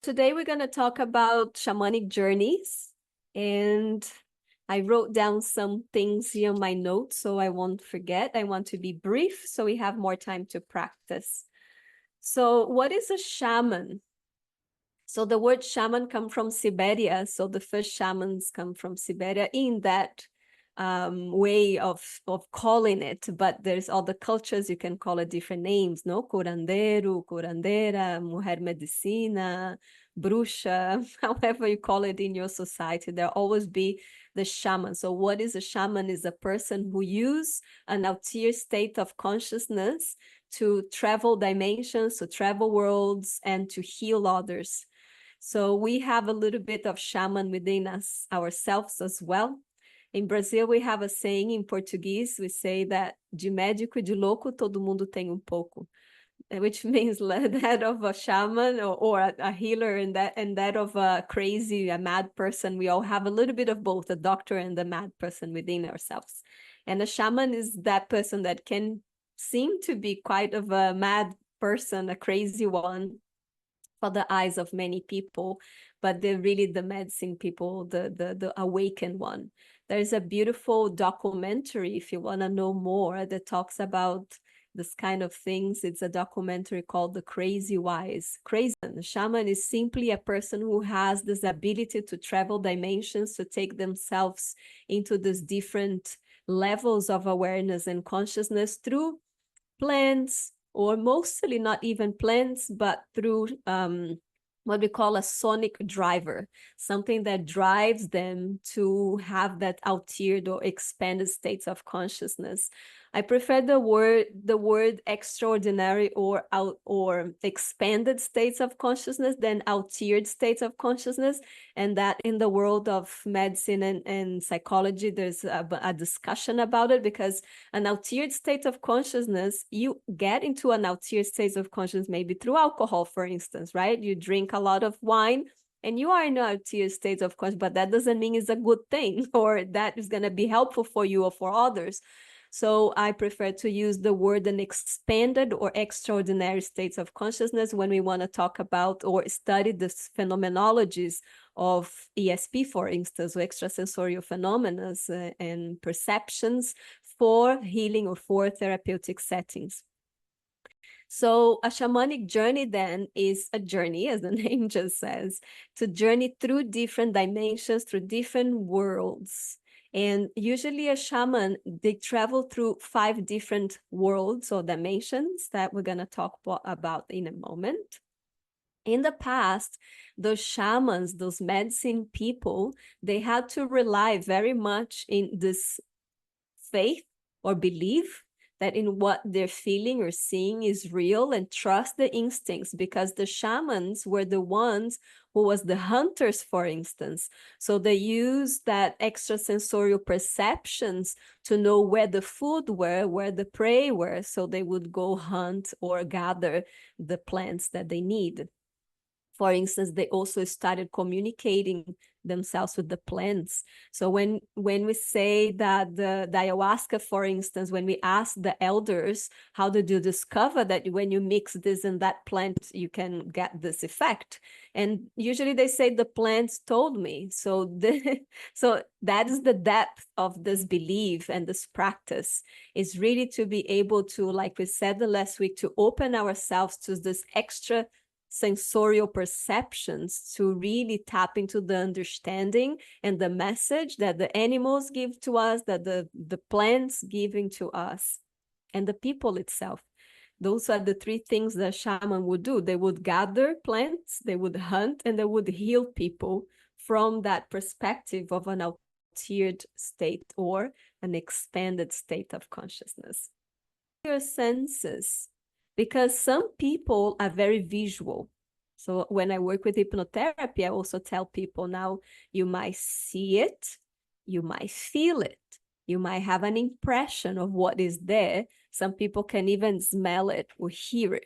Today we're going to talk about shamanic journeys, and I wrote down some things here on my notes so I won't forget. I want to be brief so we have more time to practice. So what is a shaman? So the word shaman comes from Siberia. So the first shamans come from Siberia in that way of calling it, but there's other cultures you can call it different names, no? Curandero, curandera, mujer medicina, bruxa, however you call it in your society, there'll always be the shaman. So what is a shaman? Is a person who use an altered state of consciousness to travel dimensions, to travel worlds, and to heal others. So we have a little bit of shaman within us ourselves as well. In Brazil, we have a saying in Portuguese, we say that de médico e de louco, todo mundo tem pouco, which means that of a shaman or a healer and that of a crazy, a mad person. We all have a little bit of both, a doctor and the mad person within ourselves. And a shaman is that person that can seem to be quite of a mad person, a crazy one, for the eyes of many people, but they're really the medicine people, the awakened one. There's a beautiful documentary, if you want to know more, that talks about this kind of things. It's a documentary called The Crazy Wise. Crazy. The shaman is simply a person who has this ability to travel dimensions, to take themselves into these different levels of awareness and consciousness through plants, or mostly not even plants, but through what we call a sonic driver, something that drives them to have that altered or expanded states of consciousness. I prefer the word extraordinary or expanded states of consciousness than altered states of consciousness. And that in the world of medicine and psychology, there's a discussion about it, because an altered state of consciousness, you get into an altered state of consciousness maybe through alcohol, for instance, right? You drink a lot of wine and you are in an altered state of consciousness, but that doesn't mean it's a good thing or that is going to be helpful for you or for others. So I prefer to use the word an expanded or extraordinary states of consciousness when we want to talk about or study the phenomenologies of ESP, for instance, or extrasensorial phenomena and perceptions for healing or for therapeutic settings. So a shamanic journey then is a journey, as the name just says, to journey through different dimensions, through different worlds. And usually a shaman, they travel through 5 different worlds or dimensions that we're going to talk about in a moment. In the past, those shamans, those medicine people, they had to rely very much in this faith or belief that in what they're feeling or seeing is real, and trust the instincts, because the shamans were the ones who was the hunters, for instance. So they used that extrasensorial perceptions to know where the food were, where the prey were, so they would go hunt or gather the plants that they need. For instance, they also started communicating themselves with the plants. So when we say that the ayahuasca, for instance, when we ask the elders, how did you discover that when you mix this and that plant, you can get this effect? And usually they say the plants told me. So so that is the depth of this belief and this practice, is really to be able to, like we said the last week, to open ourselves to this extra sensorial perceptions, to really tap into the understanding and the message that the animals give to us, that the plants giving to us, and the people itself. Those are the 3 things that shaman would do. They would gather plants, they would hunt, and they would heal people from that perspective of an altered state or an expanded state of consciousness. Your senses, because some people are very visual. So when I work with hypnotherapy, I also tell people, now you might see it, you might feel it, you might have an impression of what is there. Some people can even smell it or hear it.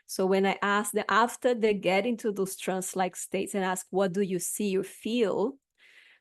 So when I ask them, after they get into those trance-like states, and ask, what do you see or feel?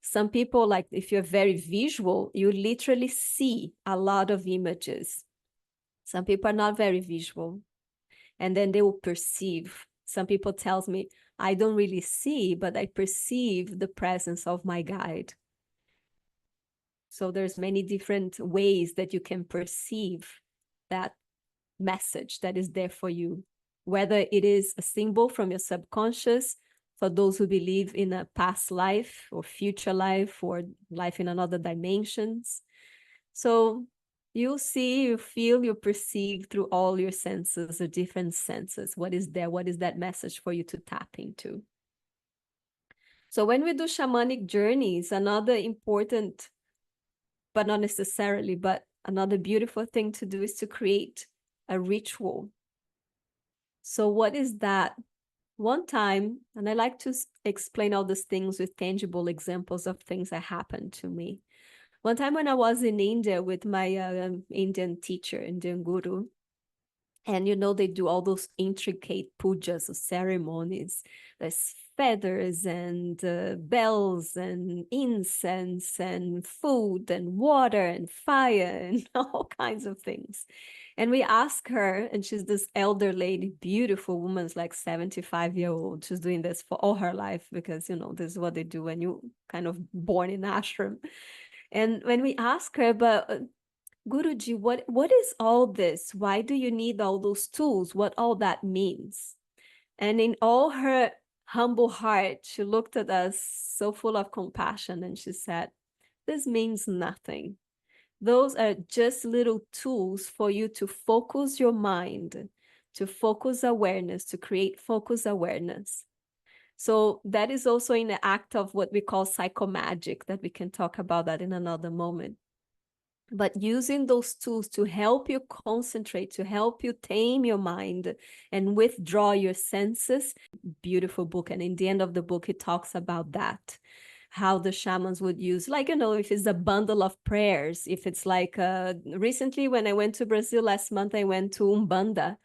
Some people, like if you're very visual, you literally see a lot of images. Some people are not very visual, and then they will perceive. Some people tells me, I don't really see, but I perceive the presence of my guide. So there's many different ways that you can perceive that message that is there for you, whether it is a symbol from your subconscious for those who believe in a past life or future life or life in another dimensions. So you see, you feel, you perceive through all your senses, the different senses. What is there? What is that message for you to tap into? So when we do shamanic journeys, another important, but not necessarily, but another beautiful thing to do is to create a ritual. So what is that? One time, and I like to explain all these things with tangible examples of things that happened to me. One time when I was in India with my Indian teacher, Indian guru, and they do all those intricate pujas or ceremonies. There's feathers and bells and incense and food and water and fire and all kinds of things. And we ask her, and she's this elder lady, beautiful woman, like 75-year-old. She's doing this for all her life because, this is what they do when you kind of born in ashram. And when we ask her, but Guruji, what is all this? Why do you need all those tools? What all that means? And in all her humble heart, she looked at us so full of compassion and she said, this means nothing. Those are just little tools for you to focus your mind, to focus awareness, to create focus awareness. So that is also in the act of what we call psychomagic, that we can talk about that in another moment. But using those tools to help you concentrate, to help you tame your mind and withdraw your senses. Beautiful book. And in the end of the book, it talks about that, how the shamans would use, like, if it's a bundle of prayers, if it's like, recently when I went to Brazil last month, I went to Umbanda.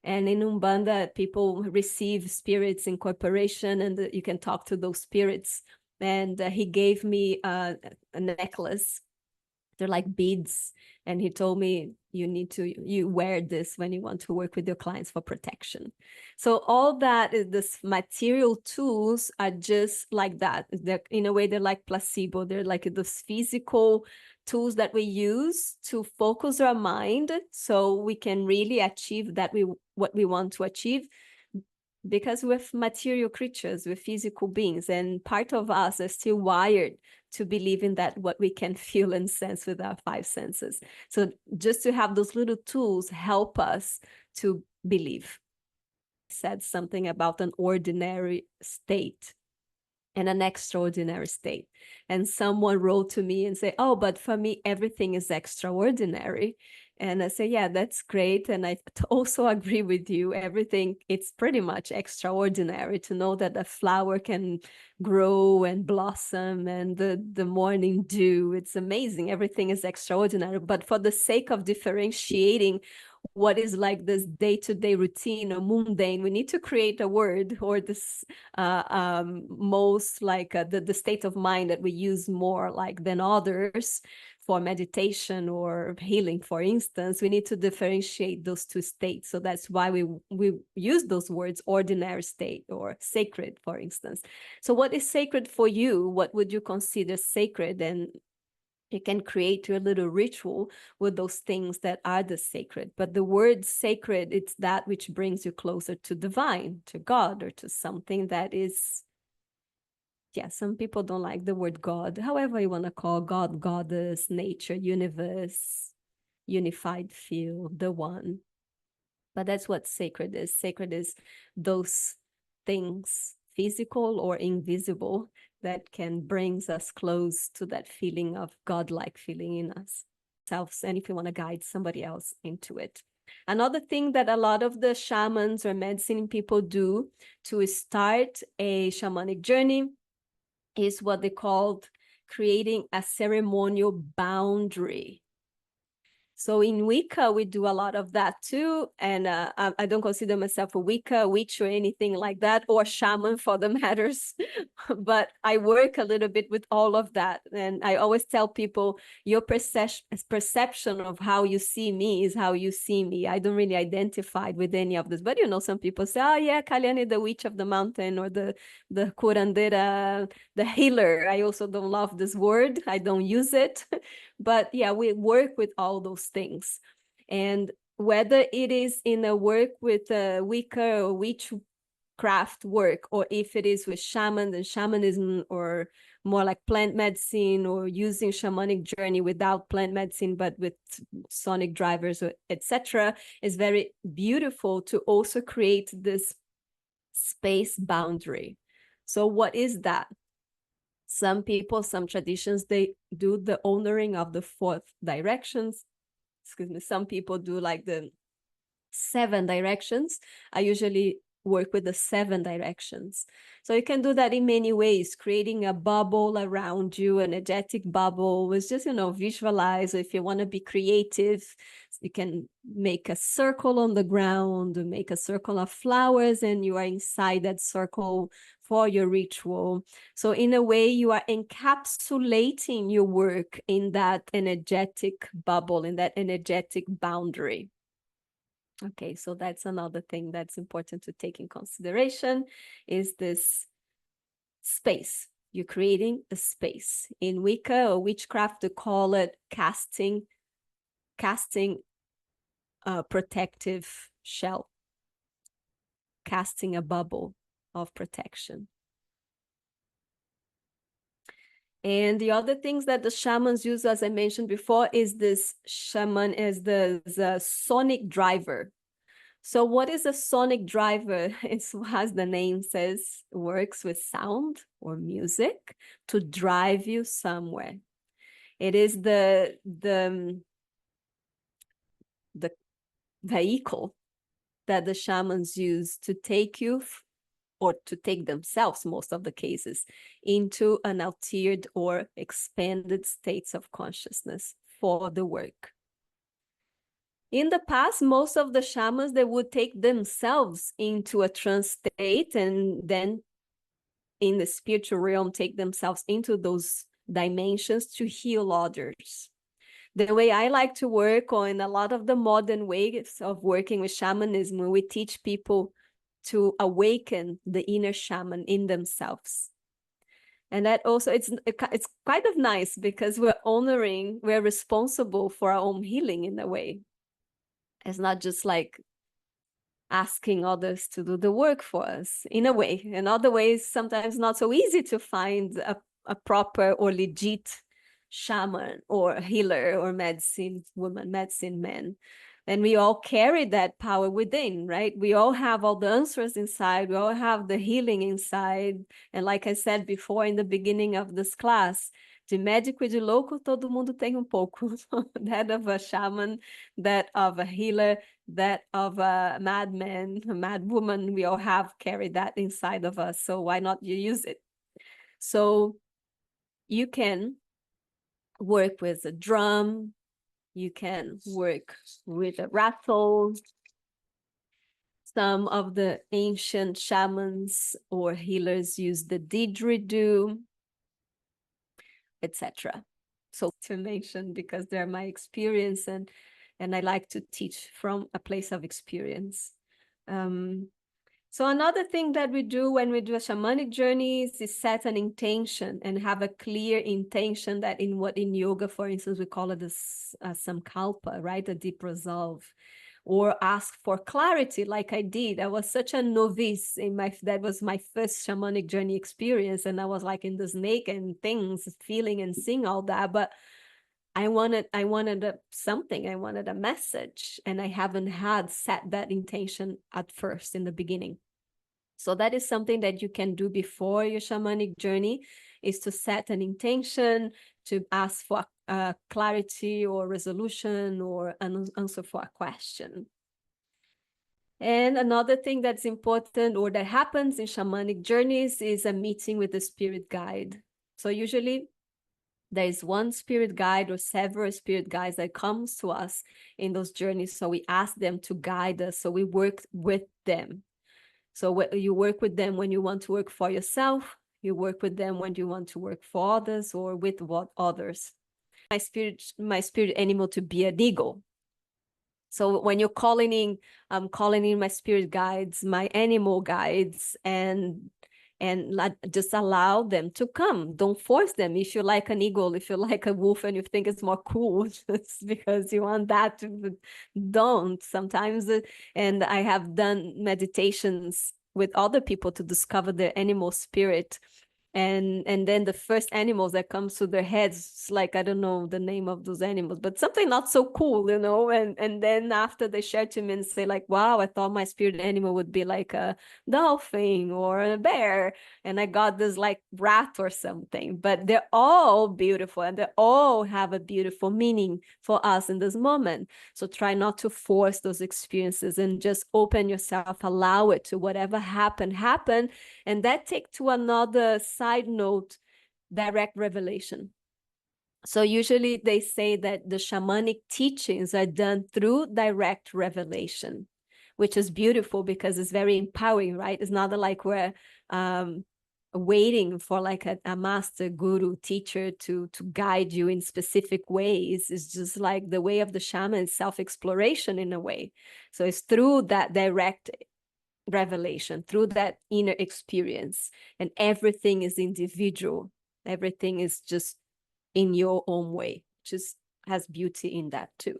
And in Umbanda, people receive spirits in corporation and you can talk to those spirits. And he gave me a necklace. They're like beads. And he told me, you wear this when you want to work with your clients for protection. So all that is, this material tools are just like that. They're, in a way, they're like placebo. They're like those physical tools that we use to focus our mind so we can really achieve what we want to achieve. Because we're material creatures, we're physical beings, and part of us is still wired to believe in that what we can feel and sense with our five senses. So just to have those little tools help us to believe. I said something about an ordinary state and an extraordinary state. And someone wrote to me and say, oh, but for me, everything is extraordinary. And I say, yeah, that's great. And I also agree with you. Everything, it's pretty much extraordinary to know that a flower can grow and blossom and the morning dew. It's amazing. Everything is extraordinary. But for the sake of differentiating what is like this day-to-day routine or mundane, we need to create a word, or this most like the state of mind that we use more like than others for meditation or healing, for instance. We need to differentiate those two states. So that's why we use those words, ordinary state or sacred, for instance. So what is sacred for you? What would you consider sacred? And you can create your little ritual with those things that are the sacred. But the word sacred, it's that which brings you closer to divine, to God, or to something that is, yeah, some people don't like the word God. However you want to call God, goddess, nature, universe, unified field, the one. But that's what sacred is. Sacred is those things, physical or invisible, that can bring us close to that feeling of godlike feeling in us selves, and if you want to guide somebody else into it. Another thing that a lot of the shamans or medicine people do to start a shamanic journey is what they called creating a ceremonial boundary. So in Wicca, we do a lot of that too. And I don't consider myself a Wicca, witch, or anything like that, or shaman for the matters. But I work a little bit with all of that. And I always tell people, your perception of how you see me is how you see me. I don't really identify with any of this. But, some people say, oh, yeah, Kalyani, the witch of the mountain, or the curandera, the healer. I also don't love this word. I don't use it. But yeah, we work with all those things. And whether it is in a work with a Wicca or witchcraft work, or if it is with shaman and shamanism, or more like plant medicine, or using shamanic journey without plant medicine, but with sonic drivers, etc., is very beautiful to also create this space boundary. So what is that? Some people, some traditions, they do the honoring of the fourth directions. Excuse me. Some people do like the 7 directions. I usually work with the 7 directions. So you can do that in many ways, creating a bubble around you, an energetic bubble. Was just, visualize. If you want to be creative, you can make a circle on the ground, make a circle of flowers, and you are inside that circle for your ritual. So in a way, you are encapsulating your work in that energetic bubble, in that energetic boundary. Okay, so that's another thing that's important to take in consideration, is this space. You're creating a space. In Wicca or witchcraft, they call it casting a protective shell, casting a bubble of protection. And the other things that the shamans use, as I mentioned before, is this shaman as the sonic driver. So what is a sonic driver? It's, as the name says, works with sound or music to drive you somewhere. It is the vehicle that the shamans use to take you, or to take themselves, most of the cases, into an altered or expanded states of consciousness for the work. In the past, most of the shamans, they would take themselves into a trance state, and then in the spiritual realm, take themselves into those dimensions to heal others. The way I like to work, or in a lot of the modern ways of working with shamanism, we teach people to awaken the inner shaman in themselves. And that also, it's kind of nice, because we're responsible for our own healing in a way. It's not just like asking others to do the work for us, in a way. In other ways, sometimes not so easy to find a proper or legit shaman or healer or medicine woman, medicine man. And we all carry that power within, right? We all have all the answers inside. We all have the healing inside. And like I said before in the beginning of this class, de médico e de louco, todo mundo tem pouco. That of a shaman, that of a healer, that of a madman, a mad woman, we all have carried that inside of us. So why not you use it? So you can work with a drum, you can work with a rattle. Some of the ancient shamans or healers use the didgeridoo, etc. So to mention, because they're my experience, and I like to teach from a place of experience. So another thing that we do when we do a shamanic journeys is set an intention and have a clear intention, that in yoga, for instance, we call it this samkalpa, right? A deep resolve. Or ask for clarity, like I did. I was such a novice that was my first shamanic journey experience. And I was like in the snake and things, feeling and seeing all that. But I wanted something, I wanted a message, and I haven't had set that intention at first in the beginning. So that is something that you can do before your shamanic journey, is to set an intention, to ask for clarity or resolution, or an answer for a question. And another thing that's important, or that happens in shamanic journeys, is a meeting with the spirit guide. So usually There is one spirit guide or several spirit guides that comes to us in those journeys. So we ask them to guide us. So we work with them. So you work with them when you want to work for yourself. You work with them when you want to work for others or with what others. My spirit animal to be an eagle. So when you're calling in, I'm calling in my spirit guides, my animal guides, and just allow them to come. Don't force them. If you like an eagle, if you like a wolf and you think it's more cool, just because you want that, don't. Sometimes, and I have done meditations with other people to discover their animal spirit, and then the first animals that comes to their heads, it's like, I don't know the name of those animals, but something not so cool, and then after they share to me and say like, wow, I thought my spirit animal would be like a dolphin or a bear, and I got this like rat or something. But they're all beautiful and they all have a beautiful meaning for us in this moment. So try not to force those experiences and just open yourself, allow it to whatever happen. And that take to another side note, direct revelation. So usually they say that the shamanic teachings are done through direct revelation, which is beautiful because it's very empowering, right? It's not like we're waiting for like a master guru teacher to guide you in specific ways. It's just like the way of the shaman is self-exploration in a way. So it's through that direct revelation, through that inner experience, and everything is individual. Everything is just in your own way, just has beauty in that too.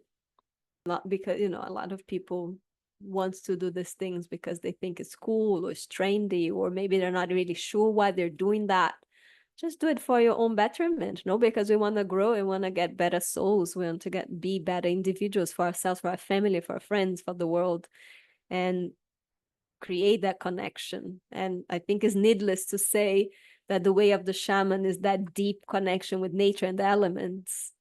Not because, a lot of people wants to do these things because they think it's cool or it's trendy, or maybe they're not really sure why they're doing that. Just do it for your own betterment, because we want to grow, we want to get better souls, we want to be better individuals for ourselves, for our family, for our friends, for the world, and create that connection. And I think it's needless to say that the way of the shaman is that deep connection with nature and the elements.